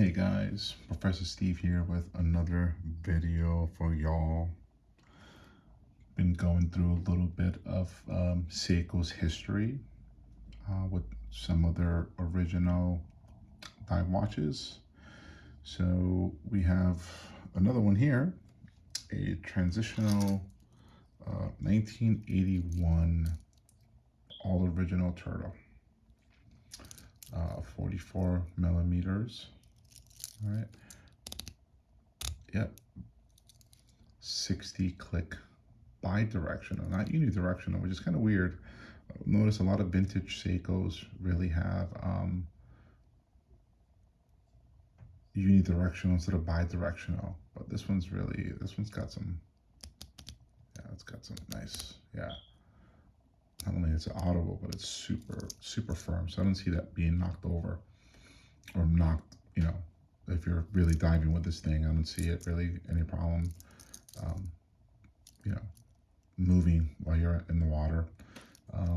Hey guys, Professor Steve here with another video for y'all. Been going through a little bit of Seiko's history with some of their original dive watches. So we have another one here, a transitional 1981 all original turtle, 44 millimeters. All right. Yep. 60 click bi-directional, not unidirectional, which is kind of weird. Notice a lot of vintage Seikos really have unidirectional instead of bi-directional, but this one's got some, yeah, it's got some nice, yeah. Not only is it audible, but it's super firm. So I don't see that being knocked over or knocked, if you're really diving with this thing, I don't see it really any problem, moving while you're in the water.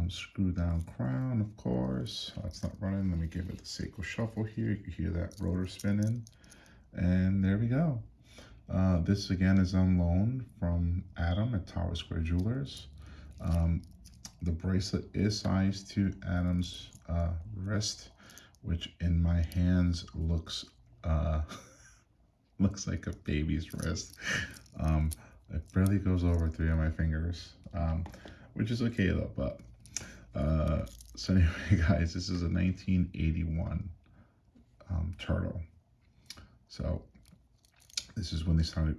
Screw down crown, of course. It's not running. Let me give it the Seiko shuffle here. You can hear that rotor spinning. And there we go. This again is on loan from Adam at Tower Square Jewelers. The bracelet is sized to Adam's wrist, which in my hands looks looks like a baby's wrist. It barely goes over 3 of my fingers, which is okay though. But so anyway, guys, this is a 1981 turtle. So this is when they started,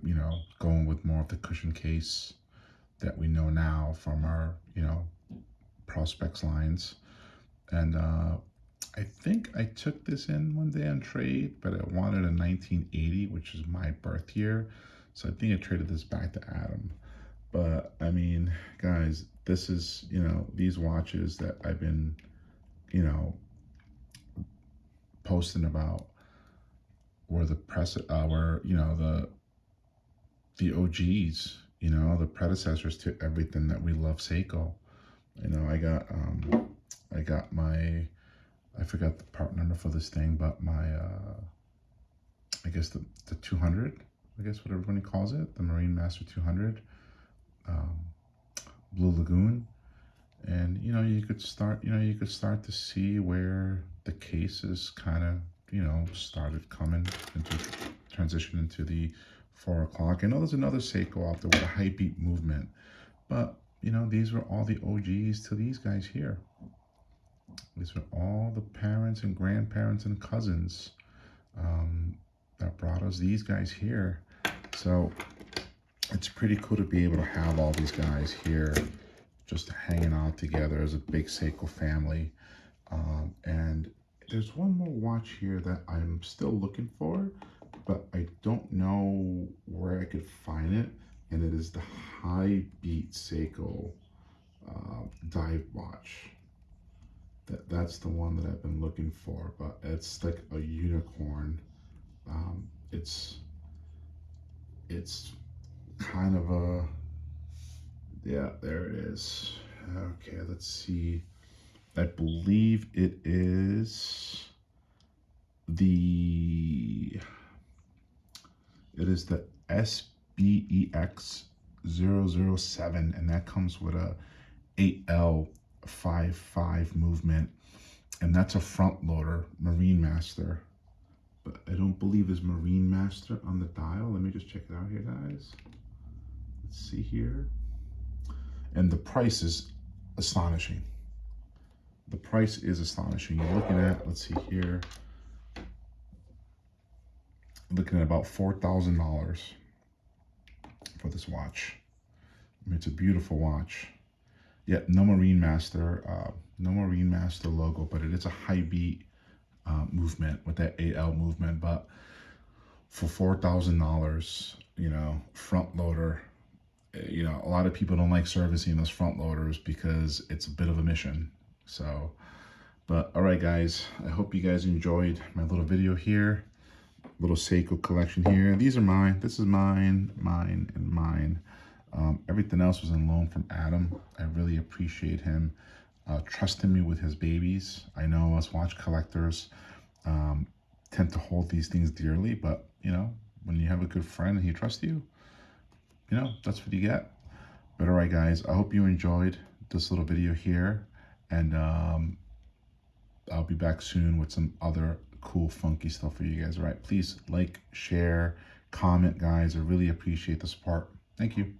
going with more of the cushion case that we know now from our, Prospex lines. And I think I took this in one day on trade, but I wanted a 1980, which is my birth year. So I think I traded this back to Adam. But I mean, guys, this is, these watches that I've been, posting about were the the OGs, the predecessors to everything that we love Seiko. I got my, I forgot the part number for this thing, but my, I guess the 200, I guess what everybody calls it, the Marine Master 200, Blue Lagoon. And, you could start to see where the cases kind of, started coming into transition into the 4 o'clock. I know there's another Seiko out there with a highbeat movement, but, these were all the OGs to these guys here. These were all the parents and grandparents and cousins that brought us these guys here. So it's pretty cool to be able to have all these guys here just hanging out together as a big Seiko family. And there's one more watch here that I'm still looking for, but I don't know where I could find it. And it is the highbeat Seiko dive watch. That's the one that I've been looking for, but it's like a unicorn. It's kind of a, yeah, there it is. Okay, let's see. I believe it is the SBEX 007, and that comes with a 8L55 movement, and that's a front loader Marine Master. But I don't believe there's Marine Master on the dial. Let me just check it out here, guys. Let's see here. And the price is astonishing. The price is astonishing. You're looking at, let's see here, looking at about $4,000 for this watch. I mean, it's a beautiful watch. Yet no Marine Master logo, but it is a highbeat movement with that 8L movement. But for $4,000, front loader, a lot of people don't like servicing those front loaders because it's a bit of a mission. So, but all right, guys, I hope you guys enjoyed my little video here. Little Seiko collection here. These are mine. This is mine, and mine. Everything else was on loan from Adam. I really appreciate him trusting me with his babies. I know us watch collectors tend to hold these things dearly, but you know, when you have a good friend and he trusts you, you know, that's what you get. But all right, guys, I hope you enjoyed this little video here, and I'll be back soon with some other cool, funky stuff for you guys. All right, please like, share, comment, guys. I really appreciate the support. Thank you.